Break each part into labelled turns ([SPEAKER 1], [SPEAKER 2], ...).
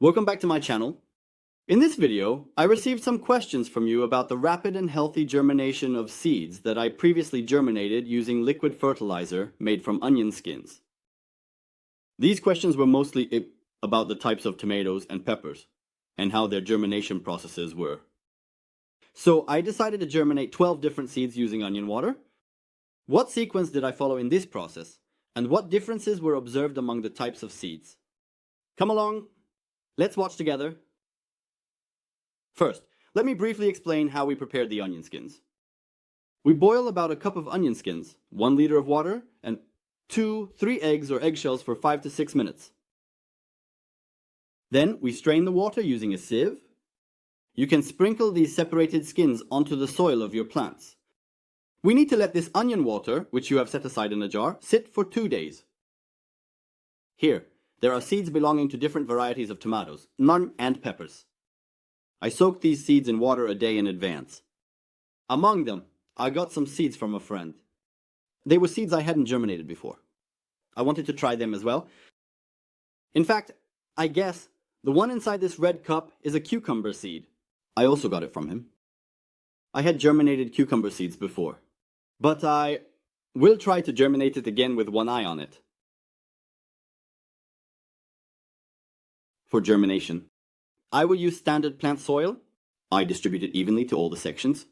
[SPEAKER 1] Welcome back to my channel. In this video, I received some questions from you about the rapid and healthy germination of seeds that I previously germinated using liquid fertilizer made from onion skins. These questions were mostly about the types of tomatoes and peppers, and how their germination processes were. So I decided to germinate 12 different seeds using onion water. What sequence did I follow in this process, and what differences were observed among the types of seeds? Come along, let's watch together. First, let me briefly explain how we prepared the onion skins. We boil about a cup of onion skins, 1 liter of water, and 2-3 eggs or eggshells for 5 to 6 minutes. Then we strain the water using a sieve. You can sprinkle these separated skins onto the soil of your plants. We need to let this onion water, which you have set aside in a jar, sit for 2 days. Here, there are seeds belonging to different varieties of tomatoes, none and peppers. I soaked these seeds in water a day in advance. Among them, I got some seeds from a friend. They were seeds I hadn't germinated before. I wanted to try them as well. In fact, I guess the one inside this red cup is a cucumber seed. I also got it from him. I had germinated cucumber seeds before, but I will try to germinate it again with one eye on it. For germination, I will use standard plant soil. I distribute it evenly to all the sections.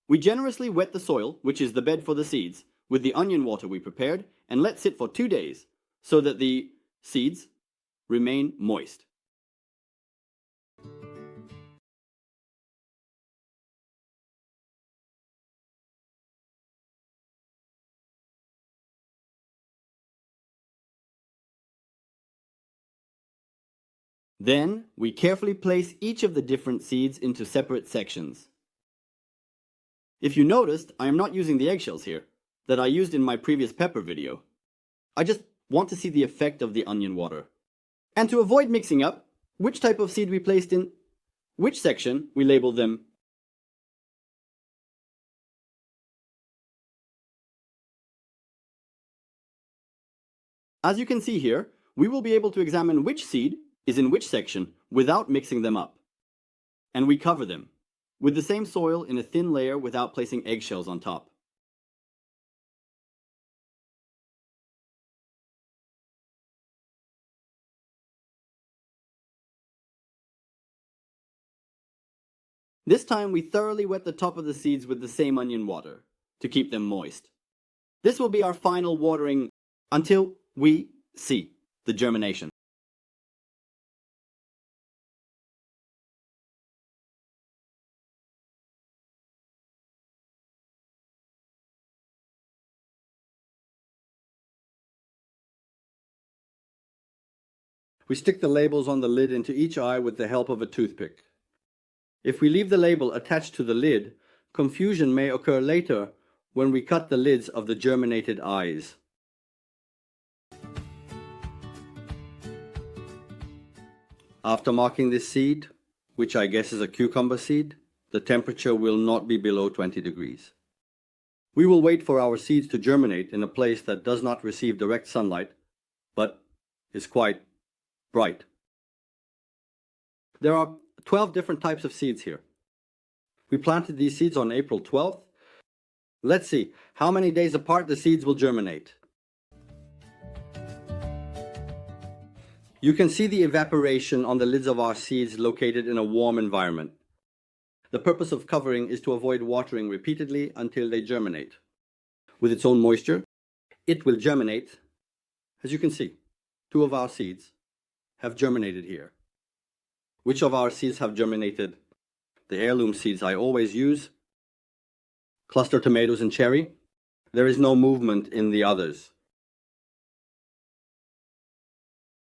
[SPEAKER 1] We generously wet the soil, which is the bed for the seeds, with the onion water we prepared and let sit for 2 days so that the seeds remain moist. Then, we carefully place each of the different seeds into separate sections. If you noticed, I am not using the eggshells here, that I used in my previous pepper video. I just want to see the effect of the onion water. And to avoid mixing up which type of seed we placed in which section, we label them. As you can see here, we will be able to examine which seed is in which section without mixing them up. And we cover them with the same soil in a thin layer without placing eggshells on top. This time we thoroughly wet the top of the seeds with the same onion water to keep them moist. This will be our final watering until we see the germination. We stick the labels on the lid into each eye with the help of a toothpick. If we leave the label attached to the lid, confusion may occur later when we cut the lids of the germinated eyes. After marking this seed, which I guess is a cucumber seed, the temperature will not be below 20 degrees. We will wait for our seeds to germinate in a place that does not receive direct sunlight, but is quite bright. There are 12 different types of seeds here. We planted these seeds on April 12th. Let's see how many days apart the seeds will germinate. You can see the evaporation on the lids of our seeds located in a warm environment. The purpose of covering is to avoid watering repeatedly until they germinate. With its own moisture, it will germinate. As you can see, 2 of our seeds have germinated here. Which of our seeds have germinated? The heirloom seeds I always use, cluster tomatoes and cherry. There is no movement in the others.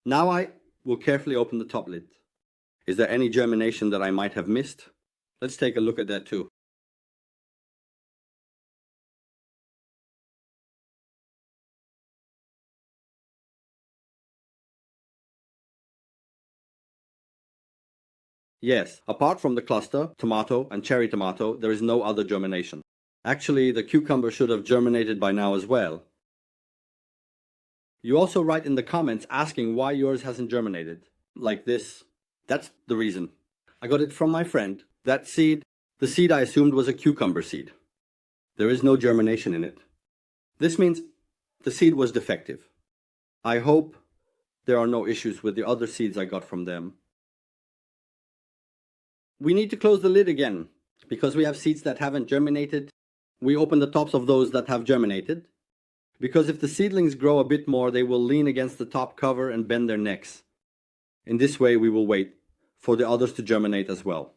[SPEAKER 1] Now I will carefully open the top lid. Is there any germination that I might have missed? Let's take a look at that too. Yes, apart from the cluster, tomato, and cherry tomato, there is no other germination. Actually, the cucumber should have germinated by now as well. You also write in the comments asking why yours hasn't germinated. Like this. That's the reason. I got it from my friend. That seed, the seed I assumed was a cucumber seed. There is no germination in it. This means the seed was defective. I hope there are no issues with the other seeds I got from them. We need to close the lid again because we have seeds that haven't germinated. We open the tops of those that have germinated, because if the seedlings grow a bit more, they will lean against the top cover and bend their necks. In this way, we will wait for the others to germinate as well.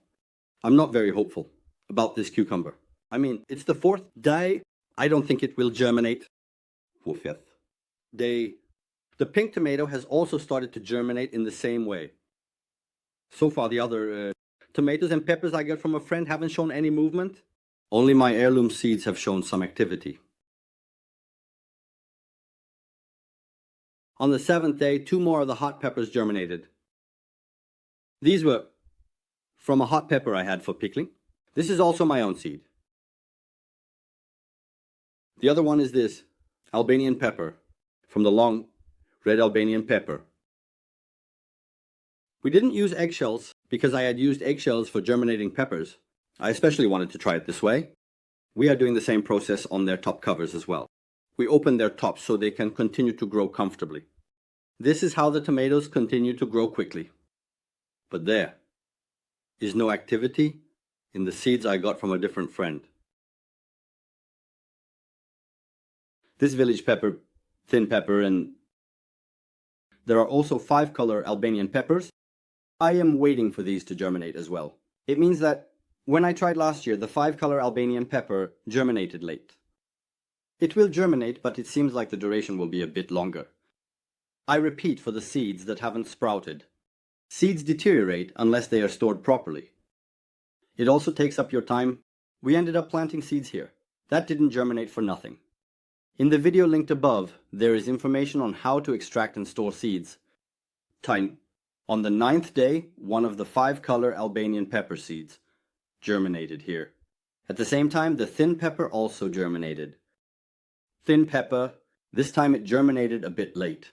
[SPEAKER 1] I'm not very hopeful about this cucumber. I mean, it's the 4th day. I don't think it will germinate. 4th day. The pink tomato has also started to germinate in the same way. So far, the other tomatoes and peppers I got from a friend haven't shown any movement. Only my heirloom seeds have shown some activity. On the 7th day, 2 more of the hot peppers germinated. These were from a hot pepper I had for pickling. This is also my own seed. The other one is this Albanian pepper, from the long red Albanian pepper. We didn't use eggshells because I had used eggshells for germinating peppers. I especially wanted to try it this way. We are doing the same process on their top covers as well. We open their tops so they can continue to grow comfortably. This is how the tomatoes continue to grow quickly. But there is no activity in the seeds I got from a different friend. This village pepper, thin pepper, and there are also 5-color Albanian peppers. I am waiting for these to germinate as well. It means that when I tried last year, the 5-color Albanian pepper germinated late. It will germinate, but it seems like the duration will be a bit longer. I repeat for the seeds that haven't sprouted. Seeds deteriorate unless they are stored properly. It also takes up your time. We ended up planting seeds here. That didn't germinate for nothing. In the video linked above, there is information on how to extract and store seeds. On the 9th day, one of the 5-color Albanian pepper seeds germinated here. At the same time, the thin pepper also germinated. Thin pepper, this time it germinated a bit late.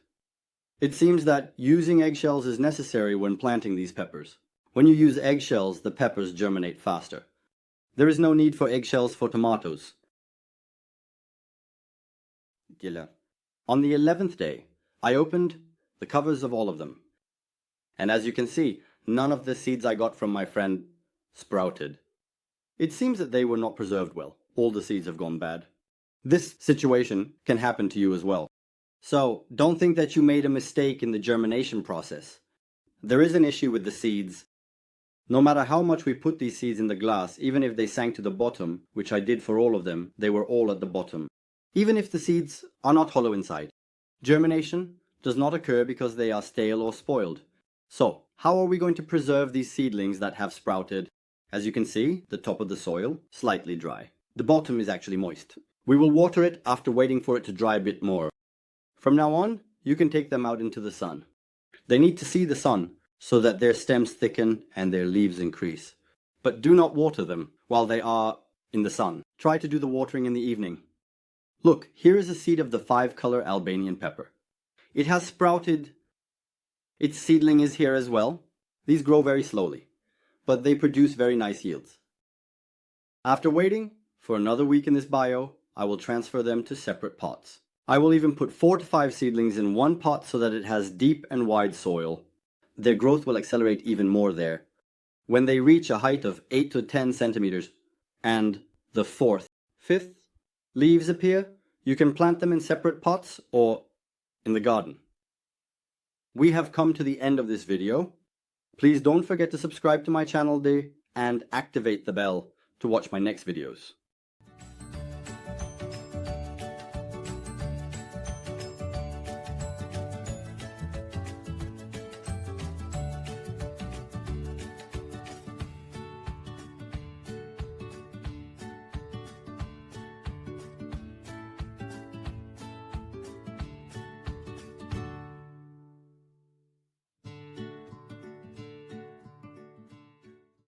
[SPEAKER 1] It seems that using eggshells is necessary when planting these peppers. When you use eggshells, the peppers germinate faster. There is no need for eggshells for tomatoes. On the 11th day, I opened the covers of all of them. And as you can see, none of the seeds I got from my friend sprouted. It seems that they were not preserved well. All the seeds have gone bad. This situation can happen to you as well. So don't think that you made a mistake in the germination process. There is an issue with the seeds. No matter how much we put these seeds in the glass, even if they sank to the bottom, which I did for all of them, they were all at the bottom. Even if the seeds are not hollow inside, germination does not occur because they are stale or spoiled. So, how are we going to preserve these seedlings that have sprouted? As you can see, the top of the soil, slightly dry. The bottom is actually moist. We will water it after waiting for it to dry a bit more. From now on, you can take them out into the sun. They need to see the sun so that their stems thicken and their leaves increase. But do not water them while they are in the sun. Try to do the watering in the evening. Look, here is a seed of the 5-color Albanian pepper. It has sprouted. Its seedling is here as well. These grow very slowly, but they produce very nice yields. After waiting for another week in this bio, I will transfer them to separate pots. I will even put 4 to 5 seedlings in one pot so that it has deep and wide soil. Their growth will accelerate even more there. When they reach a height of 8 to 10 centimeters and the 4th, 5th leaves appear, you can plant them in separate pots or in the garden. We have come to the end of this video. Please don't forget to subscribe to my channel and activate the bell to watch my next videos.